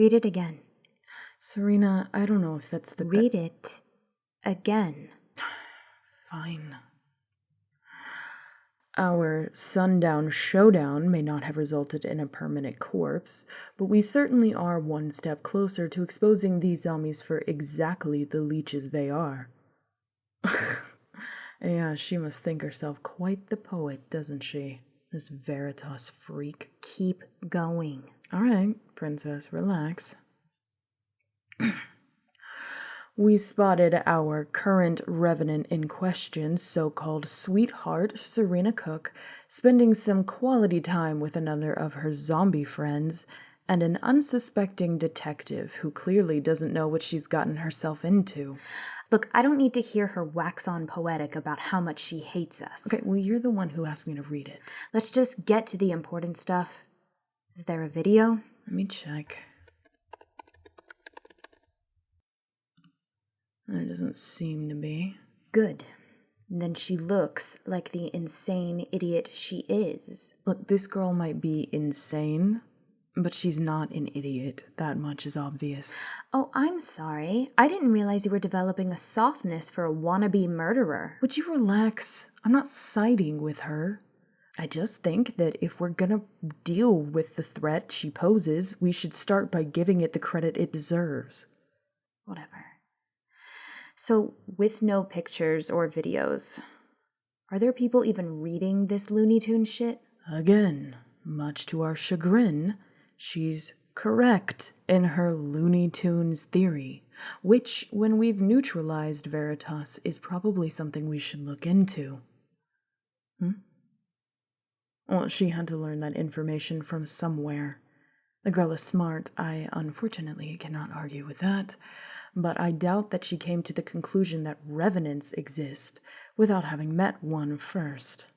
Read it again. Serena, I don't know if that's the Read it again. Fine. Our sundown showdown may not have resulted in a permanent corpse, but we certainly are one step closer to exposing these zombies for exactly the leeches they are. Yeah, she must think herself quite the poet, doesn't she? This Veritas freak. Keep going. All right, princess, relax. We spotted our current revenant in question, so-called sweetheart, Serena Cook, spending some quality time with another of her zombie friends, and an unsuspecting detective who clearly doesn't know what she's gotten herself into. Look, I don't need to hear her wax on poetic about how much she hates us. Okay, well, you're the one who asked me to read it. Let's just get to the important stuff. Is there a video? Let me check. There doesn't seem to be. Good. Then she looks like the insane idiot she is. Look, this girl might be insane, but she's not an idiot. That much is obvious. Oh, I'm sorry. I didn't realize you were developing a softness for a wannabe murderer. Would you relax? I'm not siding with her. I just think that if we're gonna deal with the threat she poses, we should start by giving it the credit it deserves. Whatever. So, with no pictures or videos, are there people even reading this Looney Tunes shit? Again, much to our chagrin, she's correct in her Looney Tunes theory, which, when we've neutralized Veritas, is probably something we should look into. Well, she had to learn that information from somewhere. The girl is smart. I unfortunately cannot argue with that, but I doubt that she came to the conclusion that revenants exist without having met one first.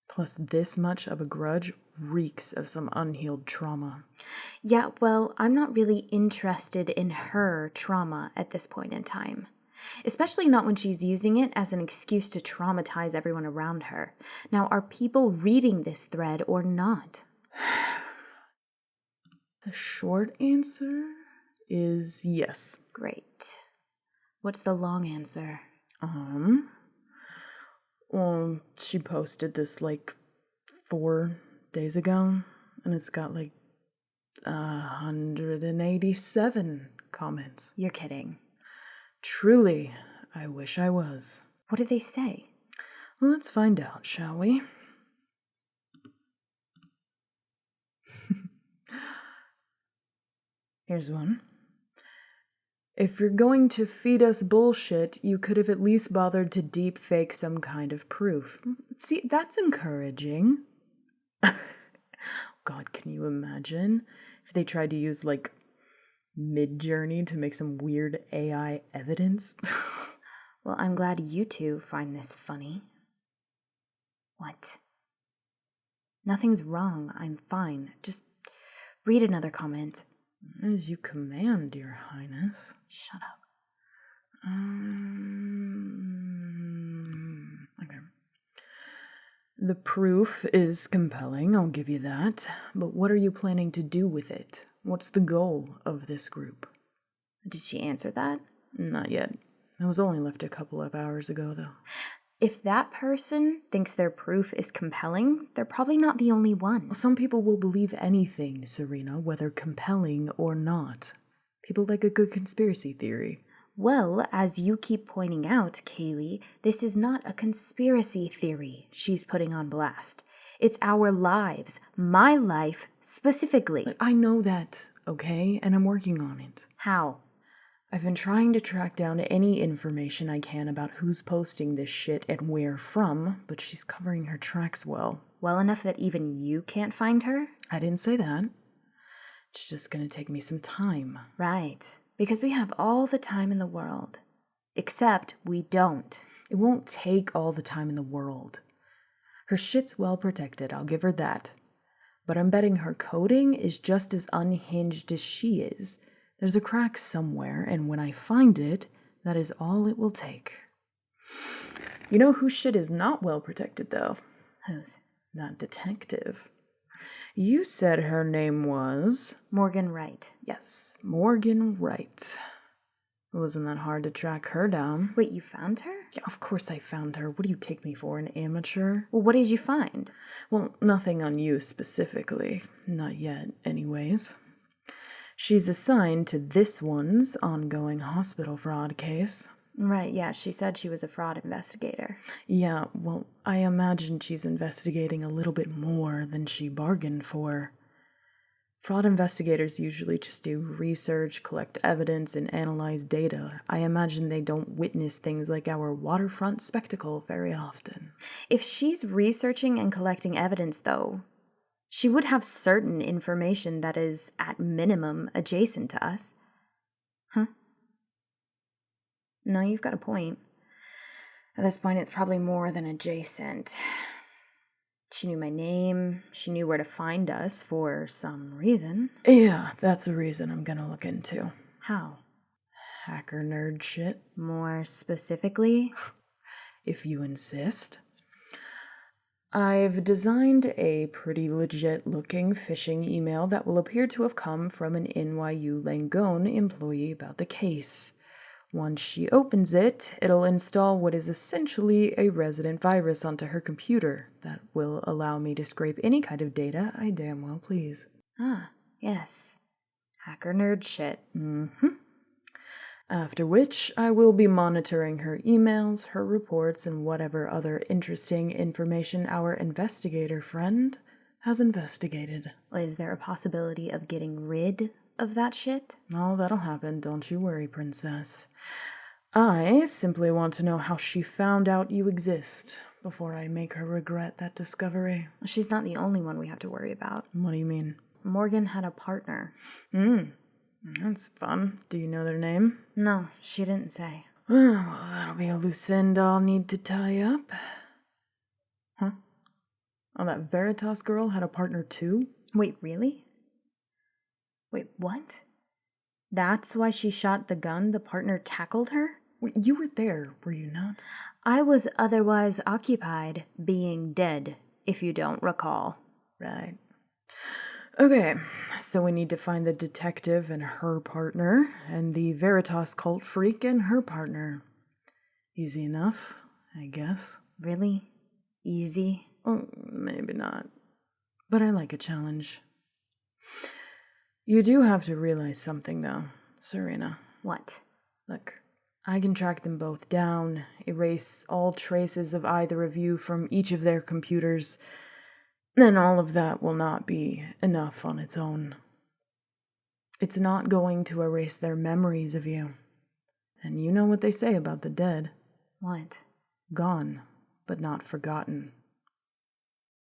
Plus, this much of a grudge reeks of some unhealed trauma. Yeah, well, I'm not really interested in her trauma at this point in time. Especially not when she's using it as an excuse to traumatize everyone around her. Now, are people reading this thread or not? The short answer is yes. Great. What's the long answer? Well, she posted this 4 days ago, and it's got 187 comments. You're kidding. Truly, I wish I was. What did they say? Well, let's find out, shall we? Here's one. If you're going to feed us bullshit, you could have at least bothered to deep fake some kind of proof. See, that's encouraging. God, can you imagine if they tried to use Mid-Journey to make some weird AI evidence? Well, I'm glad you two find this funny. What? Nothing's wrong. I'm fine. Just read another comment. As you command, Your Highness. Shut up. Okay. The proof is compelling, I'll give you that. But what are you planning to do with it? What's the goal of this group? Did she answer that? Not yet. It was only left a couple of hours ago, though. If that person thinks their proof is compelling, they're probably not the only one. Well, some people will believe anything, Serena, whether compelling or not. People like a good conspiracy theory. Well, as you keep pointing out, Kaylee, this is not a conspiracy theory she's putting on blast. It's our lives. My life, specifically. I know that, okay? And I'm working on it. How? I've been trying to track down any information I can about who's posting this shit and where from, but she's covering her tracks well. Well enough that even you can't find her? I didn't say that. It's just gonna take me some time. Right. Because we have all the time in the world. Except we don't. It won't take all the time in the world. Her shit's well protected, I'll give her that. But I'm betting her coding is just as unhinged as she is. There's a crack somewhere, and when I find it, that is all it will take. You know whose shit is not well protected, though? Whose? That detective. You said her name was... Morgan Wright. Yes, Morgan Wright. It wasn't that hard to track her down. Wait, you found her? Yeah, of course I found her. What do you take me for, an amateur? Well, what did you find? Well, nothing on you specifically. Not yet, anyways. She's assigned to this one's ongoing hospital fraud case. Right, yeah, she said she was a fraud investigator. Yeah, well, I imagine she's investigating a little bit more than she bargained for. Fraud investigators usually just do research, collect evidence, and analyze data. I imagine they don't witness things like our waterfront spectacle very often. If she's researching and collecting evidence, though, she would have certain information that is, at minimum, adjacent to us. Huh? No, you've got a point. At this point, it's probably more than adjacent. She knew my name. She knew where to find us for some reason. Yeah, that's a reason I'm gonna look into. How? Hacker nerd shit, More specifically? if you insist. I've designed a pretty legit-looking phishing email that will appear to have come from an NYU Langone employee about the case. Once she opens it, it'll install what is essentially a resident virus onto her computer that will allow me to scrape any kind of data I damn well please. Ah, yes. Hacker nerd shit. After which, I will be monitoring her emails, her reports, and whatever other interesting information our investigator friend has investigated. Is there a possibility of getting rid of that shit? Oh, that'll happen, don't you worry, princess. I simply want to know how she found out you exist before I make her regret that discovery. She's not the only one we have to worry about. What do you mean? Morgan had a partner. That's fun. Do you know their name? No, she didn't say. Well, that'll be a loose end I'll need to tie up. Huh? Oh, that Veritas girl had a partner too? Wait, really? Wait, what? That's why she shot the gun the partner tackled her? Wait, you were there, were you not? I was otherwise occupied being dead, if you don't recall. Right. Okay, so we need to find the detective and her partner, and the Veritas cult freak and her partner. Easy enough, I guess. Really? Easy? Well, maybe not. But I like a challenge. You do have to realize something, though, Serena. What? Look, I can track them both down, erase all traces of either of you from each of their computers. Then all of that will not be enough on its own. It's not going to erase their memories of you. And you know what they say about the dead. What? Gone, but not forgotten.